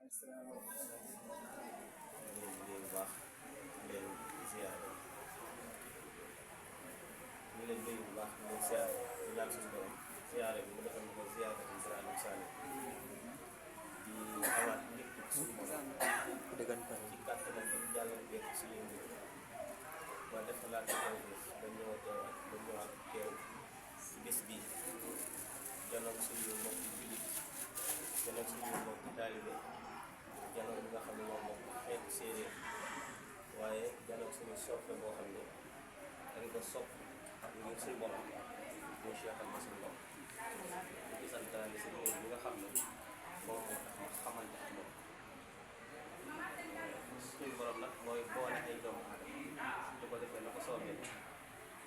bu baax leen ziyaare ñu leen nuyu bu baax leen ziyaare di ñaan suñu borom ziyaare bi mu defal ñu ko ziyaare bi Sëriñ Saliou di amaat nit ki suñu borom ci kàttanam bi jàllal bekk si yéen bi ba defalaat ko ba ñëwaat teew bés bi janoon suñu mbokki jullit janoon suñu mbokki taalibe janoon bi nga xam ne moom moom xeetu séeréer waaye janoon suñu soppe boo xam ne dañ ko sopp ngir suñu borom muy Cheikh Al Bassir Ngom di gisantaale si loolu bi nga xam ne moom moo tax ma xamante ak moom suñu borom nag mooy boole ay doomu aadama su ko defee na ko soobee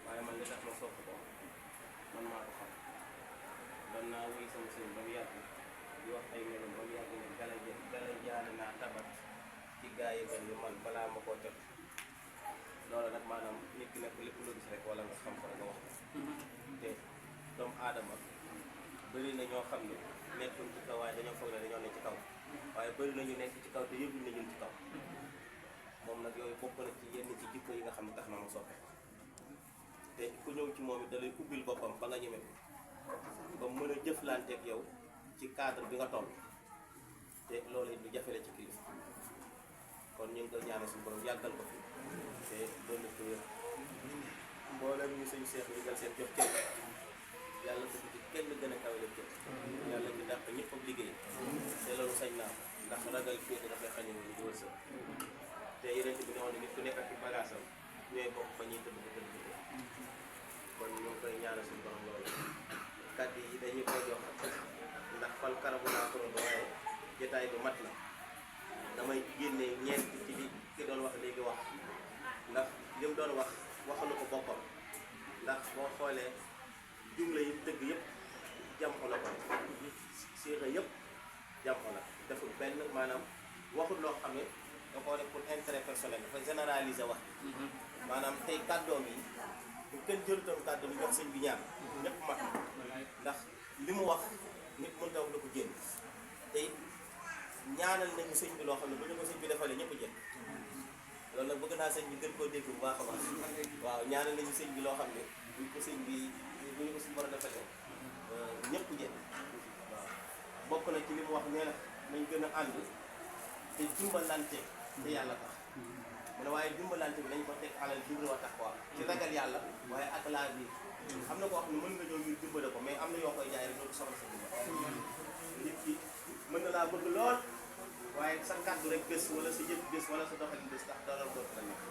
waaye man li tax ma sopp ko man maa ko xam doon naa wuy sama sëñ ba mu yàgg di wax ay meloom ba mu yàgg ne gala jaane naa tabat ci gaa yi mel ni man balaa ma koo jot loolu nag maanaam nit ki nekk lépp loo gis rek wala nga xam ko rek nga wax te doomu aadama bëri na ñoo xam ne nekkuñ ci kaw waaye dañoo foog ne dañoo ne ci kaw waaye bëri na ñu nekk ci kaw te yëguñ ne ñun ci kaw moom nag yooyu bokk na ci yenn ci jikko yi nga xam ne tax na ma soppe te ku ñëw ci moom it da lay ubbil boppam ba nga ñeme ba mën a jëflanteeg yow ci cadre bi nga toll te loolu it lu jafe la ci kilifa kon ñu ngi koy ñaanal suñu borom yàggal ko fi te doon na ko wér mboolem ñu sëñ Cheikh ñu gal seen jox cër yàlla ko ci kenn gën a kawe la cër yàlla bi dàq ñëpp ak liggéey te loolu sañ naa ndax ragal féete dafay xañe ñu di wërsëg te yeneen bi ne woon nit ku nekk ak ci bagaasam ñooy bokk fa ñuy tëdd ko tëdd ko kon ñu ngi koy ñaanal suñu borom loolu kàddu yi dañuy koy jox ndax fal karabu naa ko waaye jotaay bi mat na damay génne ñeent ci li ki doon wax léegi wax ndax li mu doon wax waxalu ko boppam ndax boo xoolee jumla yi dëgg yëpp jam ko la ko séexa yëpp jam ko la deful benn maanaam waxul loo xam ne da koo def pour intérêt personnel dafa généraliser wax maanaam tey kàddoom yi bu kenn jëlutoon kàddoom yi jox sëñ bi ñaan ñëpp mat ndax li mu wax nit mën ta wax la ko jéem tey ñaanal nañu sëñ bi loo xam ne bu ñu ko sëñ bi defalee ñëpp jël loolu nag bëgg naa sëñ bi gën koo dégg bu baax a baax waaw ñaanal nañu sëñ bi loo xam ne bu ñu ko sëñ bi bu ñu ko suñu borom defalee ñëpp jël waaw bokk na ci li mu wax nee na nañ gën a ànd te dimbalante te yàlla tax mu ne waaye dimbalante bi nañ ko teg alal birri wa taqwa ci ragal yàlla waaye ak laa biir am na koo xam ne mën nga ñëw ngir dimbale ko mais am na yoo koy jaay rek loolu soxla sa dimbal nit ki mën na laa bëgg lool waaye sa kàddu rek bés wala sa jëf bés wala sa doxalin bés tax dara dootu la nekk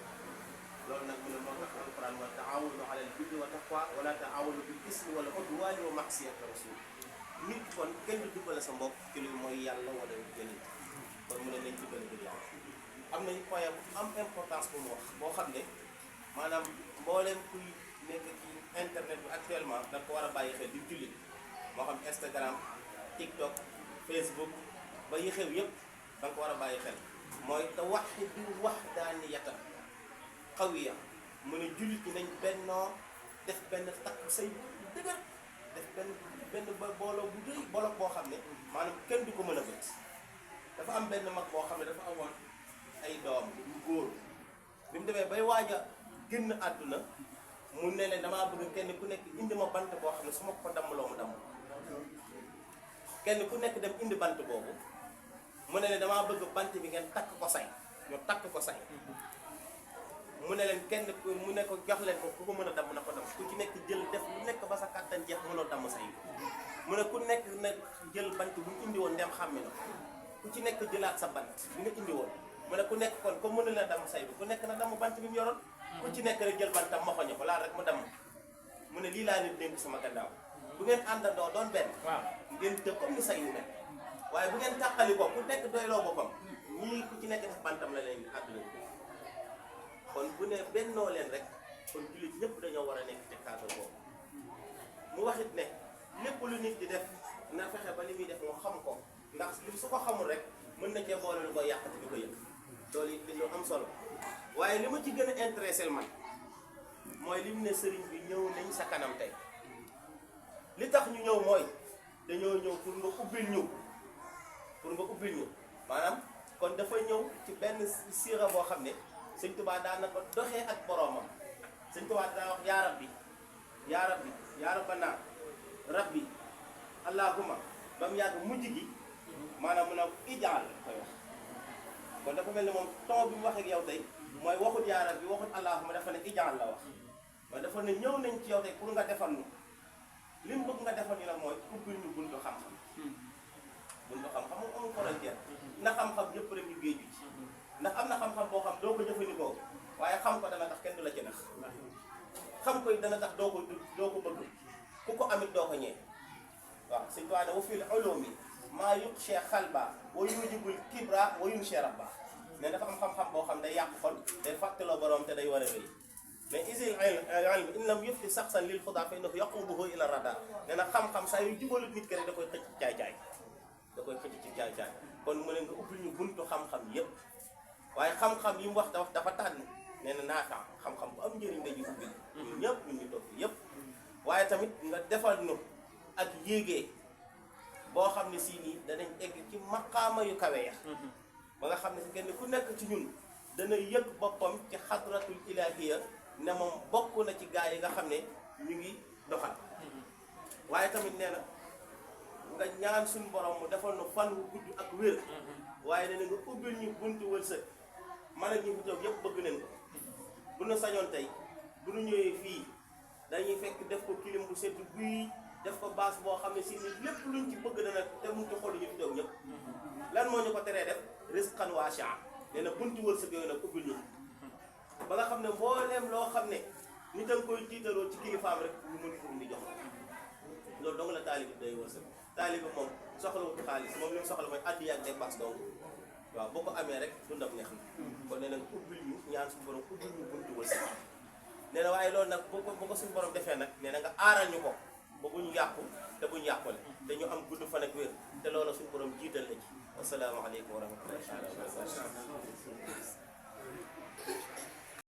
loolu nag mu ne moo tax alquran wa taawanu alal birri wa taqwa wala taawanu bil ismi wala udwaani wa ma'siyati rasul nit kon kenn du dimbale sa mbokk ci lu mooy yàlla wala gën kon mu ne nañ dimbale ngir yàlla am nañu point bu am importance bu mu wax boo xam ne maanaam mbooleem kuy nekk ci internet bi actuellement da ko war a bàyyi xel di jullit moo xam Instagram TikTok Facebook ba yi xew yëpp da nga ko war a bàyyi xel mooy te waxtu wahdaaniyatan qawiya mu ne jullit ñi nañ bennoo def benn takk say dëgër def benn booloo bu rëy bolok boo xam ne maanaam kenn du ko mën a bët dafa am benn mag boo xam ne dafa amoon ay doom yu góor bi mu demee bay waaj a génn àdduna mu ne leen damaa bëgg kenn ku nekk indi ma bant boo xam ne su ma ko dammloo mu damm kenn ku nekk dem indi bant boobu mu ne leen damaa bëgg bant bi ngeen takk ko say ñu takk ko say mu ne leen kenn mu ne ko jox leen ko ku ko mën a damm na ko damm ku ci nekk jël def lu nekk ba sa kàttan jeex mënoo damm say mu ne ku nekk nag jël bant bu mu indi woon ndem xàmme na ku ci nekk jëlaat sa bant bi nga indi woon mu ne ku nekk kon comme mënu la damm say bi ku nekk na damm bant bi mu yoroon ku ci nekk rek jël bantam ma xoñe ko laal rek mu damm mu ne lii laa leen dénk sama gannaaw bu ngeen àndandoo doon benn ngeen jël comme ni say yu mel waaye bu ngeen tàqali ko ku nekk doyloo boppam ñii ku ci nekk def bantam la leen àdduna bi kon bu ne bennoo leen rek kon jullit ñëpp dañoo war a nekk ci cadre boobu mu waxit ne lépp lu nit di def na fexe ba li muy def moo xam ko ndax su ko xamul rek mën na cee boole lu koy yàqati di ko yëg loolu it lu am solo waaye li ma ci gën a intéressé man mooy li mu ne sëriñ bi ñëw nañ sa kanam tey li tax ñu ñëw mooy dañoo ñëw pour nga ubbil ñu maanaam kon dafa ñëw ci benn siira boo xam ne sëñ Tuubaa daan na ko doxee ak boroomam. sëñ Tuubaa daa wax yaa rabbi yaa rabbi yaa rabbana rabbi allahumma ba mu yàgg mujj gi maanaam mu ne ijaal koy wax kon dafa mel ni moom ton bi mu wax ak yow tey mooy waxut yaa rabbi waxut allahumma dafa ne ijaal la wax mooy dafa ne ñëw nañ ci yow tey pour nga defal ñu li mu bëgg nga defal ñu nag mooy ubbil ñu buntu xam-xam buntu xam-xam moom amul frontière na xam-xam yëpp rek ñu géeju ci ndax am na xam-xam boo xam doo ko jëfandikoo waaye xam ko dana tax kenn du la ci nax xam ko it dana tax doo ko bëgg ku ko amit doo ko ñee waaw sëñ Tuubaa ne wa fil ulumi maa yuqsha xalba wa yujibul kibra wa yunsha rabba mais dafa am xam-xam boo xam day yàq xol day fàttaloo borom te day war a rëy mais isil ilm in lam yufti saxsan lil xudaa fa innahu yaqubuhu ila rada nee na xam-xam saa yu jubalut nit ki rek da koy xëcc ci caay-caay da koy xëcc ci caay-caay kon mu ne nga ubbil ñu buntu xam-xam yépp waaye xam-xam yi mu wax dafa tànn nee na naata xam-xam bu am njëriñ dañuy ubbil ñun ñëpp ñun ñu toog fi yépp waaye tamit nga defal nu ak yéegee boo xam ne si nii danañ egg ci maqaama yu kawe ya ba nga xam ne si kenn ku nekk ci ñun dana yëg boppam ci xadratul ilahiya ne moom bokk na ci gaa yi nga xam ne ñu ngi doxal waaye tamit nee na nga ñaan suñu borom mu defal nu fan wu gudd ak wér waaye nee na nga ubbil ñu buntu wërsëg man ak ñi fi toog yëpp bëgg nañ ko bu nu sañoon tey bu nu ñëwee fii dañuy fekk def ko kilim bu sedd guy def ko baas boo xam ne si ni lépp luñ ci bëgg dana te mu ci xolu ñu fi toog ñëpp lan moo ñu ko teree def rizqan waasi'an nee na buntu wërsëg yooyu nag ubbil ñu ba nga xam ne mbooleem loo xam ne ni danga koy tiitaroo ci kilifaam rek ñu mën ko indi jox loolu dong la taalibi day wërsëg taalibi moom soxlawut xaalis moom li mu soxla mooy addiya ak dépense donc waaw boo ko amee rek dundam neex na kon nee na ubbil ñu ñaan suñu borom ubbil ñu buntu wërsëg nee na waaye loolu nag bu ko suñu borom defee nag nee na nga aaral ñu ko ba bu ñu yàqu te bu ñu yàqule te ñu am gudd fan ak wér te loolu suñu borom jiital na ci wasalaamaaleykum wa rahmatullahi taala wa barakatuh